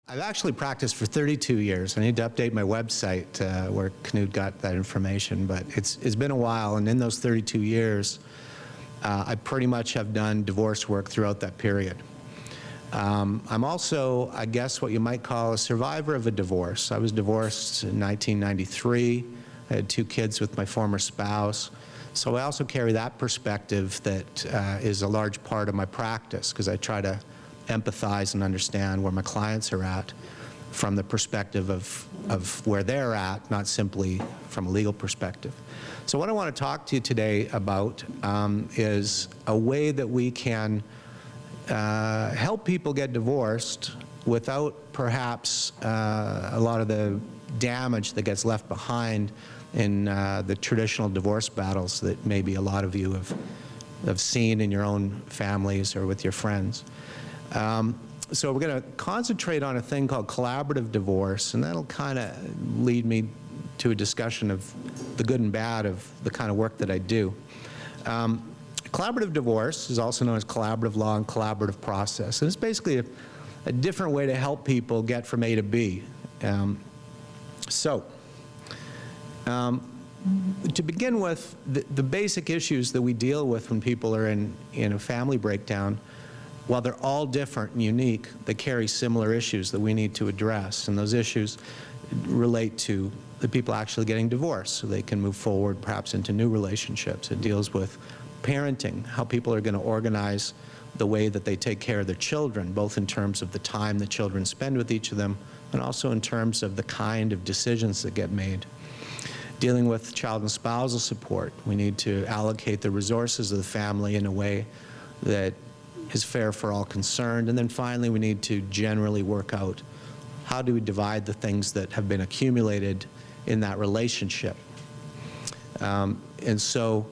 I've actually practiced for 32 years. I need to update my website where Knut got that information, but it's been a while, and in those 32 years, I pretty much have done divorce work throughout that period. I'm also, I guess, what you might call a survivor of a divorce. I was divorced in 1993. I had 2 kids with my former spouse. So I also carry that perspective that is a large part of my practice, because I try to empathize and understand where my clients are at from the perspective of where they're at, not simply from a legal perspective. So what I want to talk to you today about is a way that we can help people get divorced without perhaps a lot of the damage that gets left behind in the traditional divorce battles that maybe a lot of you have seen in your own families or with your friends. So we're going to concentrate on a thing called collaborative divorce, and that'll kind of lead me to a discussion of the good and bad of the kind of work that I do. Collaborative divorce is also known as collaborative law and collaborative process, and it's basically a different way to help people get from A to B. To begin with, the basic issues that we deal with when people are in a family breakdown, while they're all different and unique, they carry similar issues that we need to address. And those issues relate to the people actually getting divorced so they can move forward perhaps into new relationships. It deals with parenting, how people are going to organize the way that they take care of their children, both in terms of the time the children spend with each of them and also in terms of the kind of decisions that get made. Dealing with child and spousal support, we need to allocate the resources of the family in a way that is fair for all concerned. And then finally, we need to generally work out how do we divide the things that have been accumulated in that relationship. And so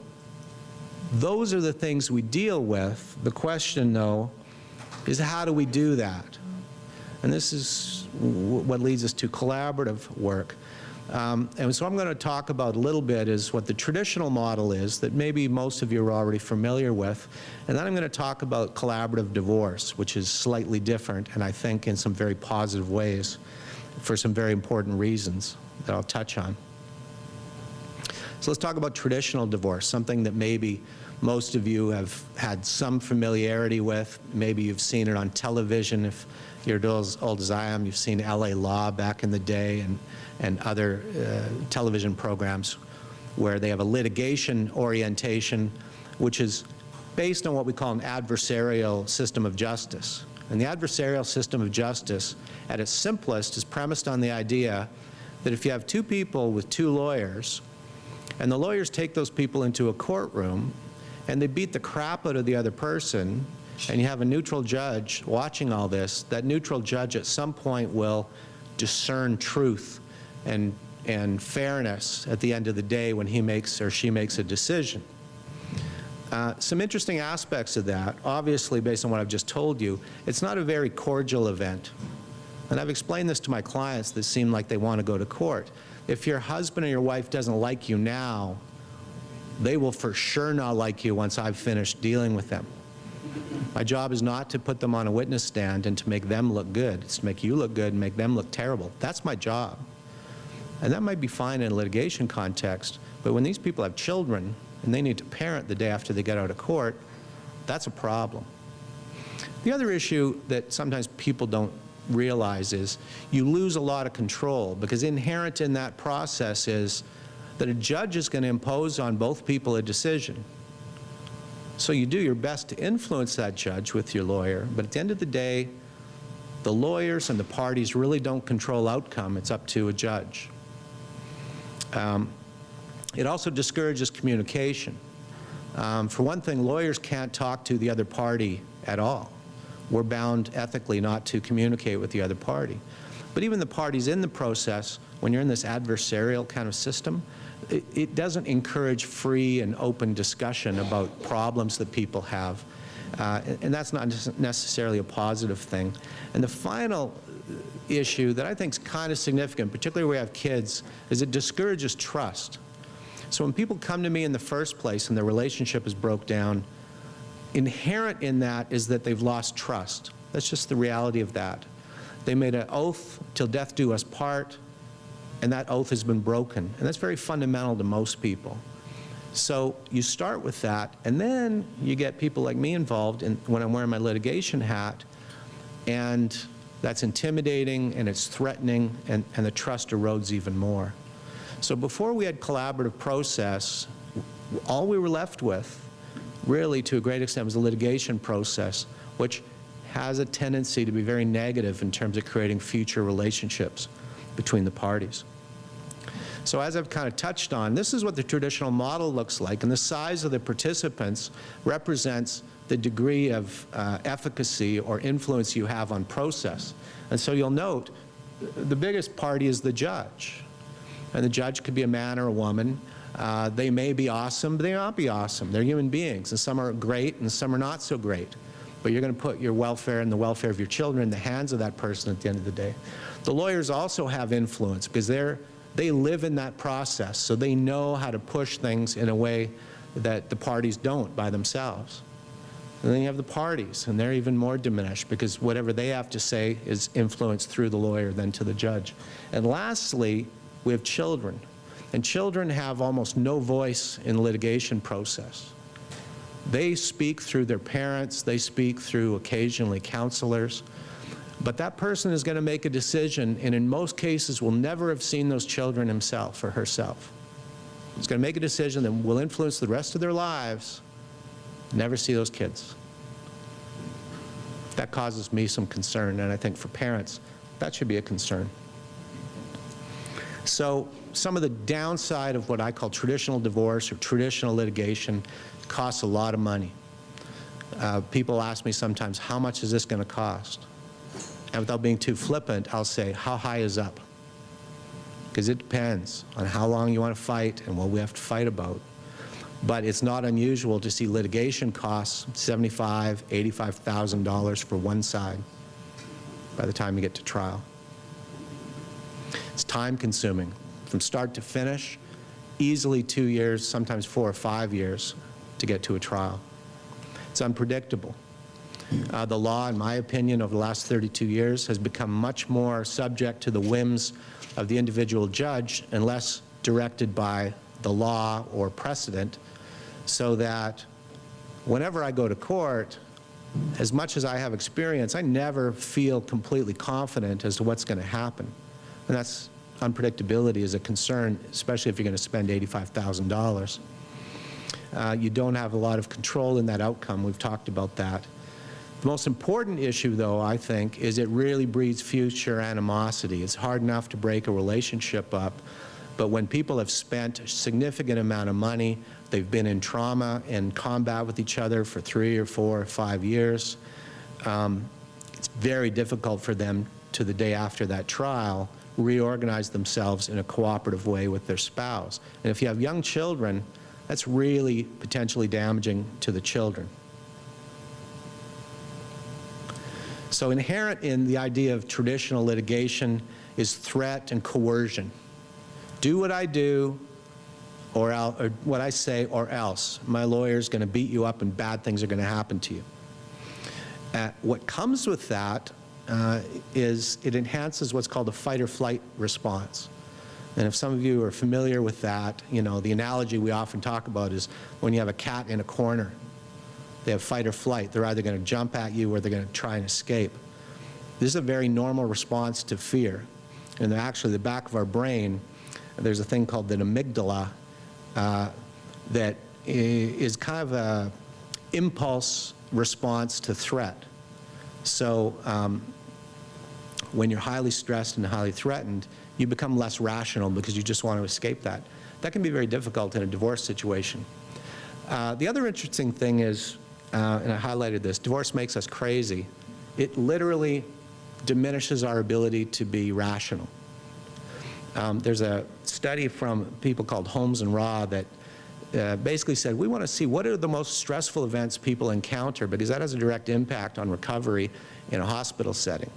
those are the things we deal with. The question, though, is how do we do that? And this is what leads us to collaborative work. And so I'm going to talk about a little bit is what the traditional model is that maybe most of you are already familiar with. And then I'm going to talk about collaborative divorce, which is slightly different, and I think in some very positive ways for some very important reasons that I'll touch on. So let's talk about traditional divorce, something that maybe most of you have had some familiarity with. Maybe you've seen it on television. If you're as old as I am, you've seen LA Law back in the day and other television programs where they have a litigation orientation, which is based on what we call an adversarial system of justice. And the adversarial system of justice, at its simplest, is premised on the idea that if you have 2 people with 2 lawyers, and the lawyers take those people into a courtroom, and they beat the crap out of the other person, and you have a neutral judge watching all this, that neutral judge at some point will discern truth and fairness at the end of the day when he makes or she makes a decision. Some interesting aspects of that, obviously based on what I've just told you, it's not a very cordial event. And I've explained this to my clients that seem like they want to go to court. If your husband or your wife doesn't like you now, they will for sure not like you once I've finished dealing with them. My job is not to put them on a witness stand and to make them look good. It's to make you look good and make them look terrible. That's my job. And that might be fine in a litigation context, but when these people have children and they need to parent the day after they get out of court, that's a problem. The other issue that sometimes people don't realize is you lose a lot of control, because inherent in that process is that a judge is going to impose on both people a decision. So you do your best to influence that judge with your lawyer, but at the end of the day, the lawyers and the parties really don't control outcome. It's up to a judge. It also discourages communication. For one thing, lawyers can't talk to the other party at all. We're bound ethically not to communicate with the other party. But even the parties in the process, when you're in this adversarial kind of system, it doesn't encourage free and open discussion about problems that people have. And that's not necessarily a positive thing. And the final issue that I think is kind of significant, particularly where we have kids, is it discourages trust. So when people come to me in the first place and their relationship is broke down, inherent in that is that they've lost trust. That's just the reality of that. They made an oath, till death do us part, and that oath has been broken. And that's very fundamental to most people. So you start with that, and then you get people like me involved when I'm wearing my litigation hat, and that's intimidating, and it's threatening, and the trust erodes even more. So before we had collaborative process, all we were left with, really to a great extent, was the litigation process, which has a tendency to be very negative in terms of creating future relationships between the parties. So as I've kind of touched on, this is what the traditional model looks like, and the size of the participants represents the degree of efficacy or influence you have on process. And so you'll note the biggest party is the judge. And the judge could be a man or a woman. They may be awesome, but they may not be awesome. They're human beings, and some are great and some are not so great. But you're going to put your welfare and the welfare of your children in the hands of that person at the end of the day. The lawyers also have influence because they live in that process, so they know how to push things in a way that the parties don't by themselves. And then you have the parties, and they're even more diminished because whatever they have to say is influenced through the lawyer than to the judge. And lastly, we have children. And children have almost no voice in the litigation process. They speak through their parents, they speak through occasionally counselors, but that person is going to make a decision, and in most cases will never have seen those children himself or herself. He's going to make a decision that will influence the rest of their lives, never see those kids. That causes me some concern, and I think for parents, that should be a concern. So some of the downside of what I call traditional divorce or traditional litigation costs a lot of money. People ask me sometimes, how much is this going to cost? And without being too flippant, I'll say, how high is up? Because it depends on how long you want to fight and what we have to fight about. But it's not unusual to see litigation costs $75,000, $85,000 for one side by the time you get to trial. It's time consuming from start to finish, easily 2 years, sometimes 4 or 5 years to get to a trial. It's unpredictable. The law, in my opinion, over the last 32 years has become much more subject to the whims of the individual judge and less directed by the law or precedent, so that whenever I go to court, as much as I have experience, I never feel completely confident as to what's going to happen. And that's unpredictability is a concern, especially if you're going to spend $85,000. You don't have a lot of control in that outcome. We've talked about that. The most important issue, though, I think, is it really breeds future animosity. It's hard enough to break a relationship up, but when people have spent a significant amount of money, they've been in trauma and combat with each other for 3 or 4 or 5 years, it's very difficult for them to the day after that trial reorganize themselves in a cooperative way with their spouse. And if you have young children, that's really potentially damaging to the children. So inherent in the idea of traditional litigation is threat and coercion. Do what I do, or what I say, or else. My lawyer's going to beat you up and bad things are going to happen to you. What comes with that is it enhances what's called a fight or flight response. And if some of you are familiar with that, you know, the analogy we often talk about is when you have a cat in a corner. They have fight or flight. They're either going to jump at you or they're going to try and escape. This is a very normal response to fear. And actually, the back of our brain, there's a thing called the amygdala that is kind of an impulse response to threat. So when you're highly stressed and highly threatened, you become less rational because you just want to escape that. That can be very difficult in a divorce situation. The other interesting thing is, and I highlighted this, divorce makes us crazy. It literally diminishes our ability to be rational. There's a study from people called Holmes and Raw that basically said, we want to see what are the most stressful events people encounter, because that has a direct impact on recovery in a hospital setting.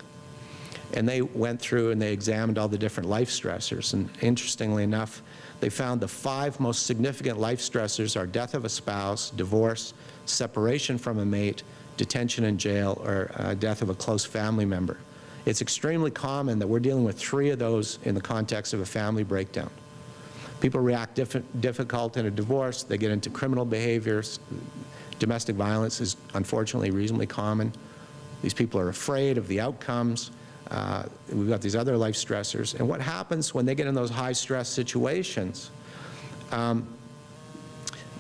And they went through and they examined all the different life stressors. And interestingly enough, they found the 5 most significant life stressors are death of a spouse, divorce, separation from a mate, detention in jail, or death of a close family member. It's extremely common that we're dealing with 3 of those in the context of a family breakdown. People react difficult in a divorce, they get into criminal behaviors. Domestic violence is unfortunately reasonably common. These people are afraid of the outcomes. We've got these other life stressors. And what happens when they get in those high-stress situations,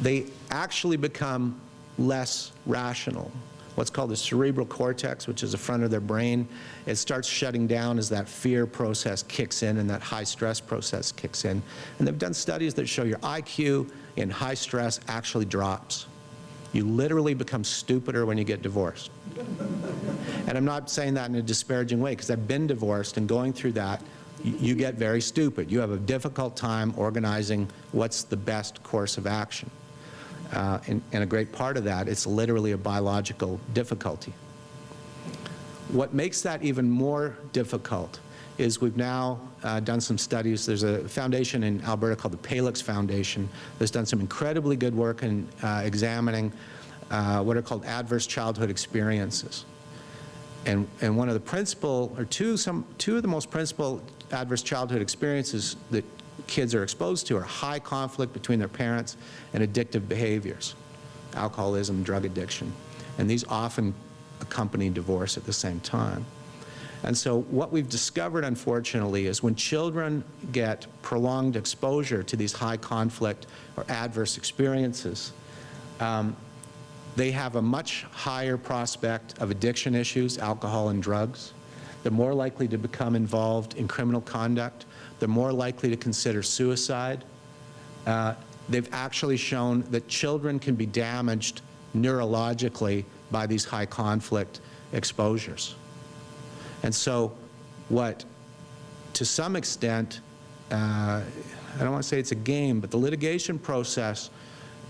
they actually become less rational. What's called the cerebral cortex, which is the front of their brain, it starts shutting down as that fear process kicks in and that high-stress process kicks in. And they've done studies that show your IQ in high stress actually drops. You literally become stupider when you get divorced. And I'm not saying that in a disparaging way, because I've been divorced, and going through that, you get very stupid. You have a difficult time organizing what's the best course of action. And a great part of that, it's literally a biological difficulty. What makes that even more difficult is we've now done some studies. There's a foundation in Alberta called the Palix Foundation that's done some incredibly good work in examining what are called adverse childhood experiences. And one of the principal, or two of the most principal adverse childhood experiences that kids are exposed to are high conflict between their parents and addictive behaviors, alcoholism, drug addiction. And these often accompany divorce at the same time. And so what we've discovered, unfortunately, is when children get prolonged exposure to these high conflict or adverse experiences, they have a much higher prospect of addiction issues, alcohol and drugs. They're more likely to become involved in criminal conduct. They're more likely to consider suicide. They've actually shown that children can be damaged neurologically by these high conflict exposures. And so what, to some extent, I don't want to say it's a game, but the litigation process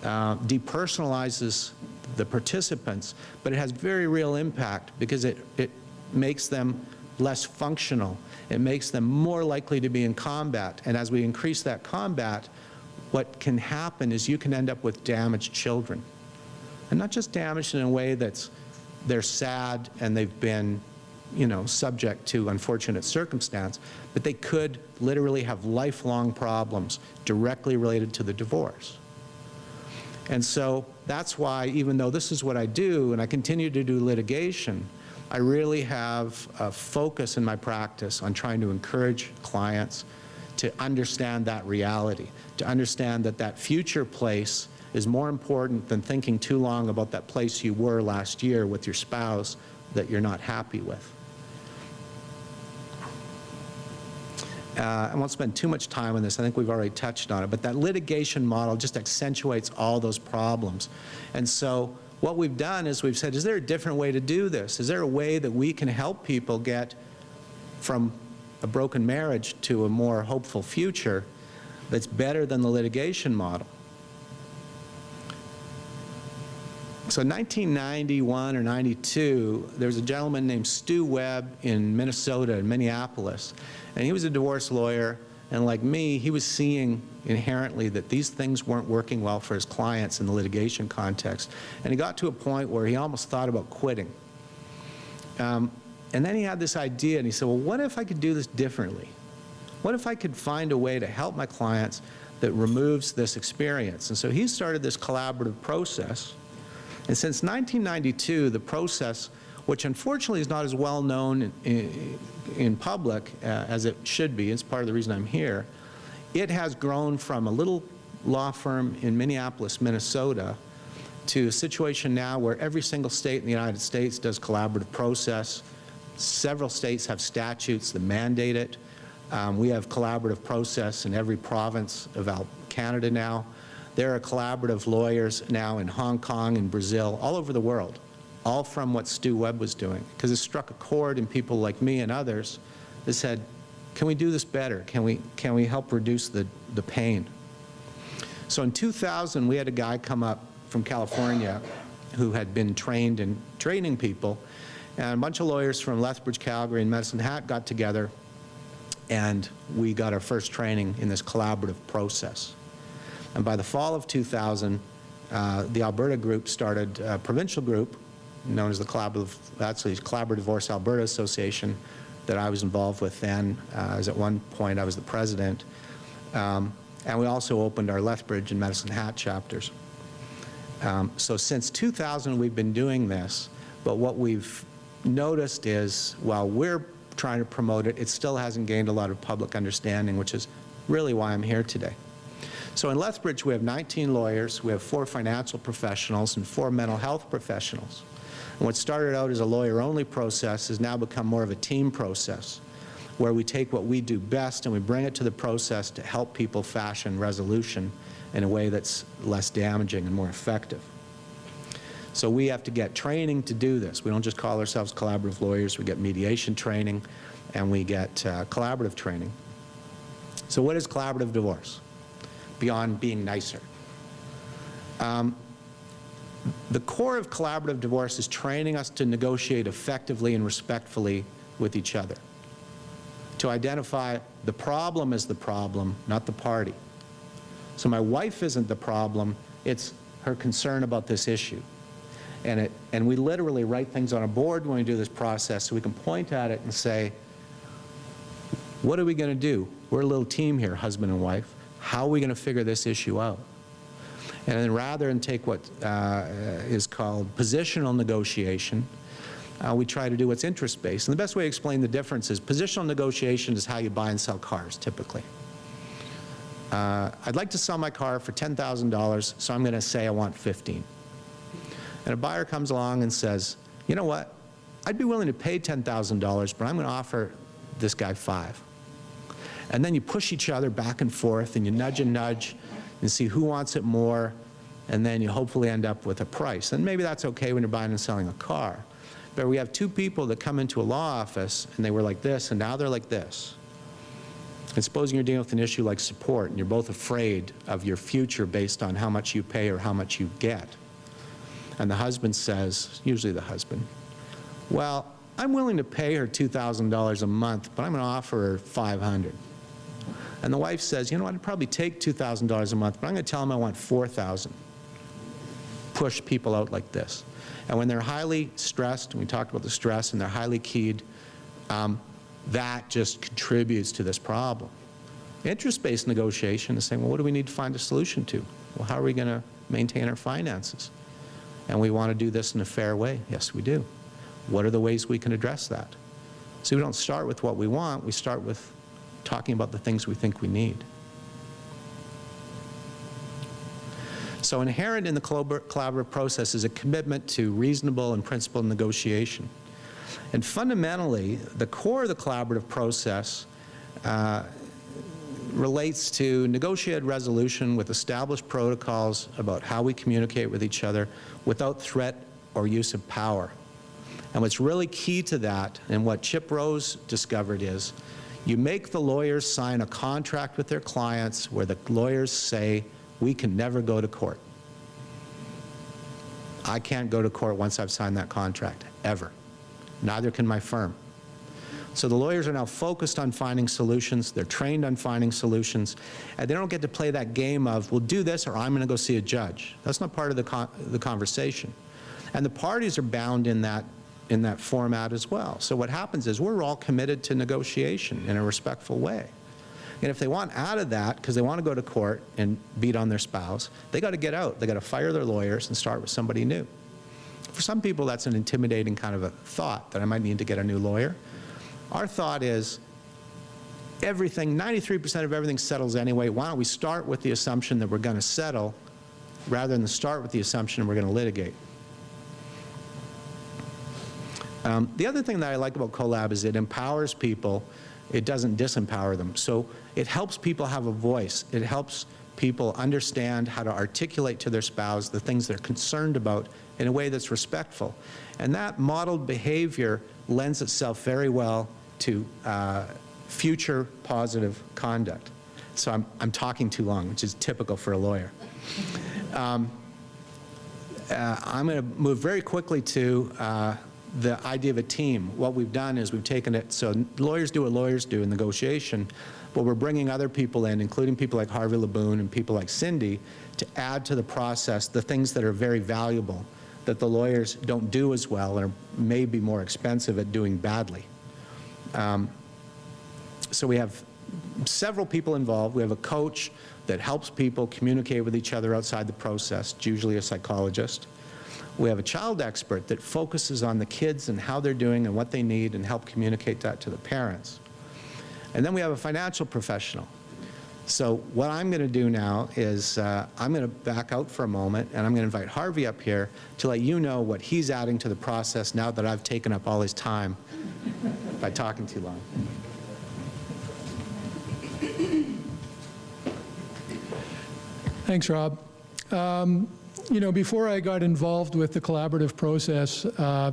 depersonalizes the participants, but it has very real impact because it makes them less functional. It makes them more likely to be in combat. And as we increase that combat, what can happen is you can end up with damaged children. And not just damaged in a way that's they're sad and they've been, subject to unfortunate circumstance, but they could literally have lifelong problems directly related to the divorce. And so that's why, even though this is what I do and I continue to do litigation, I really have a focus in my practice on trying to encourage clients to understand that reality, to understand that that future place is more important than thinking too long about that place you were last year with your spouse that you're not happy with. I won't spend too much time on this. I think we've already touched on it. But that litigation model just accentuates all those problems. And so what we've done is we've said, is there a different way to do this? Is there a way that we can help people get from a broken marriage to a more hopeful future that's better than the litigation model? So in 1991 or 92, there was a gentleman named Stu Webb in Minnesota, in Minneapolis, and he was a divorce lawyer, and like me, he was seeing inherently that these things weren't working well for his clients in the litigation context. And he got to a point where he almost thought about quitting. And then he had this idea, and he said, well, what if I could do this differently? What if I could find a way to help my clients that removes this experience? And so he started this collaborative process. And since 1992, the process, which unfortunately is not as well known in public as it should be, it's part of the reason I'm here, it has grown from a little law firm in Minneapolis, Minnesota, to a situation now where every single state in the United States does collaborative process. Several states have statutes that mandate it. We have collaborative process in every province of Canada now. There are collaborative lawyers now in Hong Kong and Brazil, all over the world, all from what Stu Webb was doing, because it struck a chord in people like me and others that said, can we do this better? Can we help reduce the pain? So in 2000, we had a guy come up from California who had been trained in training people, and a bunch of lawyers from Lethbridge, Calgary, and Medicine Hat got together, and we got our first training in this collaborative process. And by the fall of 2000, the Alberta group started a provincial group known as the Collaborative Divorce Alberta Association, that I was involved with then. As at one point I was the president. And we also opened our Lethbridge and Medicine Hat chapters. So since 2000 we've been doing this, but what we've noticed is while we're trying to promote it, it still hasn't gained a lot of public understanding, which is really why I'm here today. So in Lethbridge we have 19 lawyers, we have 4 financial professionals and 4 mental health professionals. And what started out as a lawyer-only process has now become more of a team process, where we take what we do best and we bring it to the process to help people fashion resolution in a way that's less damaging and more effective. So we have to get training to do this. We don't just call ourselves collaborative lawyers, we get mediation training and we get collaborative training. So what is collaborative divorce? Beyond being nicer. The core of collaborative divorce is training us to negotiate effectively and respectfully with each other. To identify the problem as the problem, not the party. So my wife isn't the problem, it's her concern about this issue. And we literally write things on a board when we do this process so we can point at it and say, what are we going to do? We're a little team here, husband and wife. How are we going to figure this issue out? And then rather than take what is called positional negotiation, we try to do what's interest-based. And the best way to explain the difference is positional negotiation is how you buy and sell cars, typically. I'd like to sell my car for $10,000, so I'm going to say I want 15. And a buyer comes along and says, you know what, I'd be willing to pay $10,000, but I'm going to offer this guy 5. And then you push each other back and forth, and you nudge and see who wants it more, and then you hopefully end up with a price. And maybe that's okay when you're buying and selling a car. But we have 2 people that come into a law office, and they were like this, and now they're like this. And supposing you're dealing with an issue like support, and you're both afraid of your future based on how much you pay or how much you get. And the husband says, usually the husband, well, I'm willing to pay her $2,000 a month, but I'm going to offer her $500. And the wife says, you know what, I'd probably take $2,000 a month, but I'm going to tell him I want $4,000. Push people out like this. And when they're highly stressed, and we talked about the stress, and they're highly keyed, that just contributes to this problem. Interest-based negotiation is saying, well, what do we need to find a solution to? Well, how are we going to maintain our finances? And we want to do this in a fair way. Yes, we do. What are the ways we can address that? So we don't start with what we want, we start with talking about the things we think we need. So inherent in the collaborative process is a commitment to reasonable and principled negotiation. And fundamentally, the core of the collaborative process relates to negotiated resolution with established protocols about how we communicate with each other without threat or use of power. And what's really key to that, and what Chip Rose discovered, is you make the lawyers sign a contract with their clients where the lawyers say, we can never go to court. I can't go to court once I've signed that contract, ever. Neither can my firm. So the lawyers are now focused on finding solutions, they're trained on finding solutions, and they don't get to play that game of, we'll do this or I'm going to go see a judge. That's not part of the conversation. And the parties are bound in that format as well. So what happens is we're all committed to negotiation in a respectful way. And if they want out of that, because they want to go to court and beat on their spouse, they got to get out. They got to fire their lawyers and start with somebody new. For some people, that's an intimidating kind of a thought, that I might need to get a new lawyer. Our thought is, everything, 93% of everything settles anyway. Why don't we start with the assumption that we're going to settle, rather than start with the assumption we're going to litigate. The other thing that I like about collab is it empowers people. It doesn't disempower them. So it helps people have a voice. It helps people understand how to articulate to their spouse the things they're concerned about in a way that's respectful. And that modeled behavior lends itself very well to future positive conduct. So I'm talking too long, which is typical for a lawyer. I'm going to move very quickly to the idea of a team. What we've done is we've taken it, so lawyers do what lawyers do in negotiation, but we're bringing other people in, including people like Harvey, Labuhn, and people like Cyndi, to add to the process the things that are very valuable that the lawyers don't do as well and may be more expensive at doing badly. So we have several people involved. We have a coach that helps people communicate with each other outside the process, usually a psychologist. We have a child expert that focuses on the kids and how they're doing and what they need and help communicate that to the parents. And then we have a financial professional. So what I'm going to do now is I'm going to back out for a moment, and I'm going to invite Harvey up here to let you know what he's adding to the process now that I've taken up all his time by talking too long. Thanks, Rob. You know, before I got involved with the collaborative process,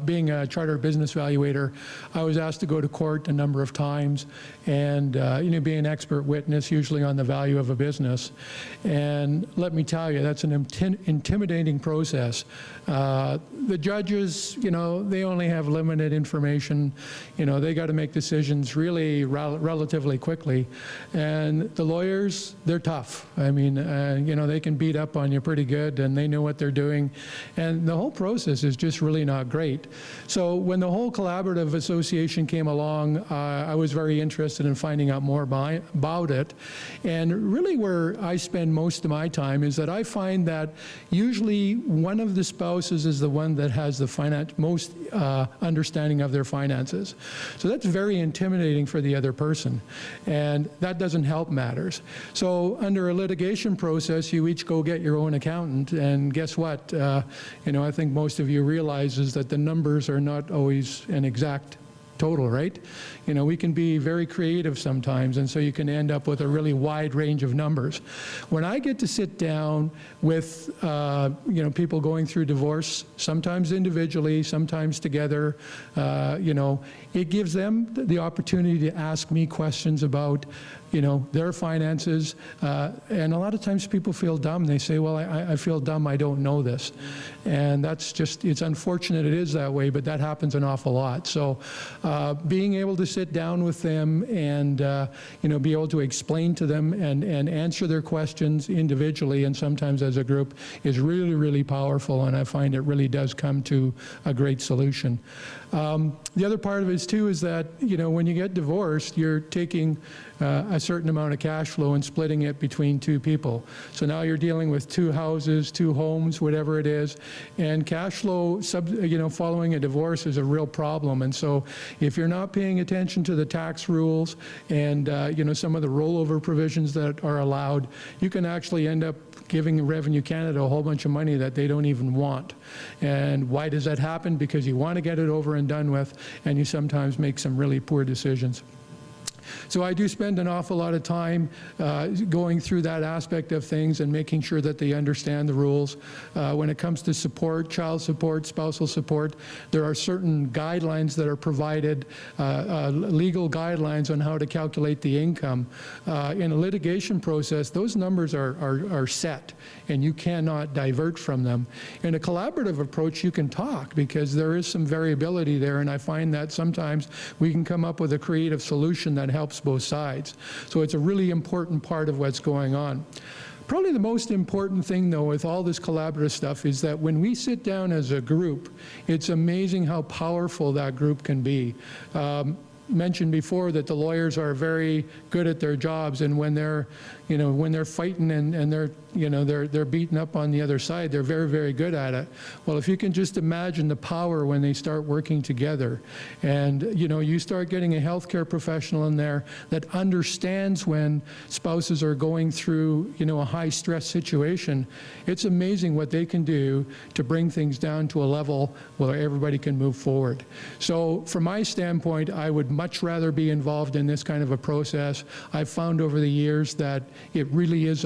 being a chartered business valuator, I was asked to go to court a number of times and, you know, be an expert witness, usually on the value of a business. And let me tell you, that's an intimidating process. The judges, you know, they only have limited information. You know, they got to make decisions really relatively quickly. And the lawyers, they're tough. I mean, you know, they can beat up on you pretty good, and they know what they're doing. And the whole process is just really not great. So when the whole collaborative association came along, I was very interested in finding out more about it. And really where I spend most of my time is that I find that usually one of the spouses is the one that has the most understanding of their finances. So that's very intimidating for the other person. And that doesn't help matters. So under a litigation process, you each go get your own accountant, and guess what? You know, I think most of you realize is that the numbers are not always an exact total, right? You know, we can be very creative sometimes, and so you can end up with a really wide range of numbers. When I get to sit down with, you know, people going through divorce, sometimes individually, sometimes together, you know, it gives them the opportunity to ask me questions about, you know, their finances, and a lot of times people feel dumb. They say, well, I feel dumb, I don't know this. And that's just, it's unfortunate it is that way, but that happens an awful lot. So being able to sit down with them and, you know, be able to explain to them and answer their questions individually and sometimes as a group is really, really powerful, and I find it really does come to a great solution. The other part of it too is that, you know, when you get divorced, you're taking a certain amount of cash flow and splitting it between two people. So now you're dealing with two houses, two homes, whatever it is, and cash flow, you know, following a divorce is a real problem. And so if you're not paying attention to the tax rules and, you know, some of the rollover provisions that are allowed, you can actually end up giving Revenue Canada a whole bunch of money that they don't even want. And why does that happen? Because you want to get it over and done with, and you sometimes make some really poor decisions. So I do spend an awful lot of time going through that aspect of things and making sure that they understand the rules. When it comes to support, child support, spousal support, there are certain guidelines that are provided, legal guidelines on how to calculate the income. In a litigation process, those numbers are set, and you cannot divert from them. In a collaborative approach, you can talk because there is some variability there, and I find that sometimes we can come up with a creative solution that helps both sides. So it's a really important part of what's going on. Probably the most important thing, though, with all this collaborative stuff is that when we sit down as a group, it's amazing how powerful that group can be. Mentioned before that the lawyers are very good at their jobs, and when they're, you know, when they're fighting and they're, you know, they're beaten up on the other side, they're very, very good at it. Well, if you can just imagine the power when they start working together, and, you know, you start getting a healthcare professional in there that understands when spouses are going through, you know, a high stress situation, it's amazing what they can do to bring things down to a level where everybody can move forward. So from my standpoint, I would much rather be involved in this kind of a process. I've found over the years that it really is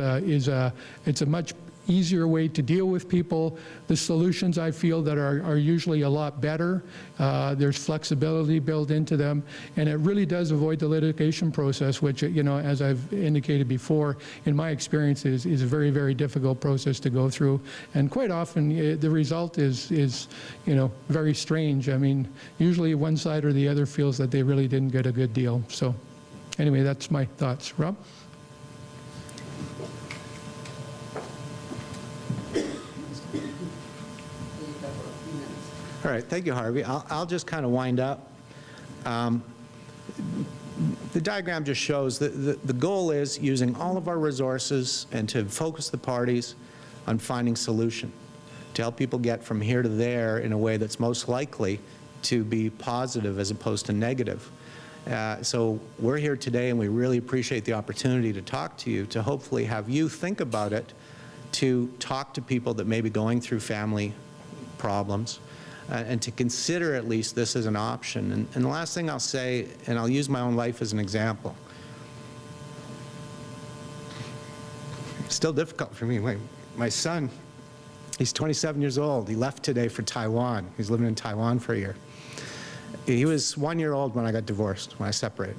it's a much easier way to deal with people. The solutions I feel that are usually a lot better. There's flexibility built into them, and it really does avoid the litigation process, which, you know, as I've indicated before, in my experience is a very, very difficult process to go through, and quite often the result is, you know, very strange. I mean, usually one side or the other feels that they really didn't get a good deal. So anyway, that's my thoughts. Rob? All right, thank you, Harvey. I'll just kind of wind up. the diagram just shows that the goal is using all of our resources and to focus the parties on finding solution, to help people get from here to there in a way that's most likely to be positive as opposed to negative. So we're here today, and we really appreciate the opportunity to talk to you, to hopefully have you think about it, to talk to people that may be going through family problems, and to consider at least this as an option. And the last thing I'll say, and I'll use my own life as an example. It's still difficult for me. My son, he's 27 years old. He left today for Taiwan. He's living in Taiwan for a year. He was 1 year old when I got divorced, when I separated.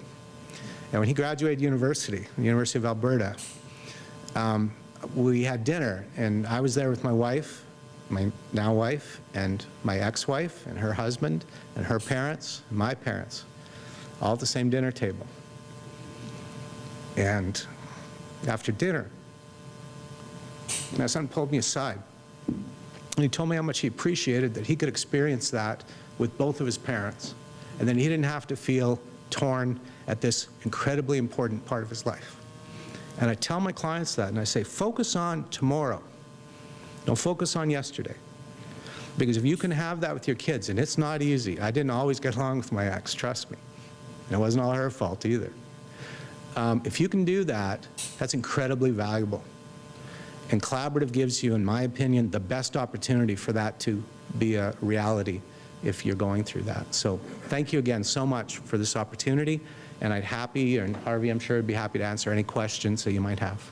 And when he graduated university, the University of Alberta, we had dinner, and I was there with my wife, my now wife, and my ex-wife, and her husband, and her parents, and my parents, all at the same dinner table. And after dinner, my son pulled me aside, and he told me how much he appreciated that he could experience that with both of his parents, and then he didn't have to feel torn at this incredibly important part of his life. And I tell my clients that, and I say, focus on tomorrow. Don't focus on yesterday. Because if you can have that with your kids, and it's not easy. I didn't always get along with my ex, trust me. And it wasn't all her fault either. If you can do that, that's incredibly valuable. And collaborative gives you, in my opinion, the best opportunity for that to be a reality if you're going through that. So thank you again so much for this opportunity, and I'd happy, and Harvey, I'm sure, would be happy to answer any questions that you might have.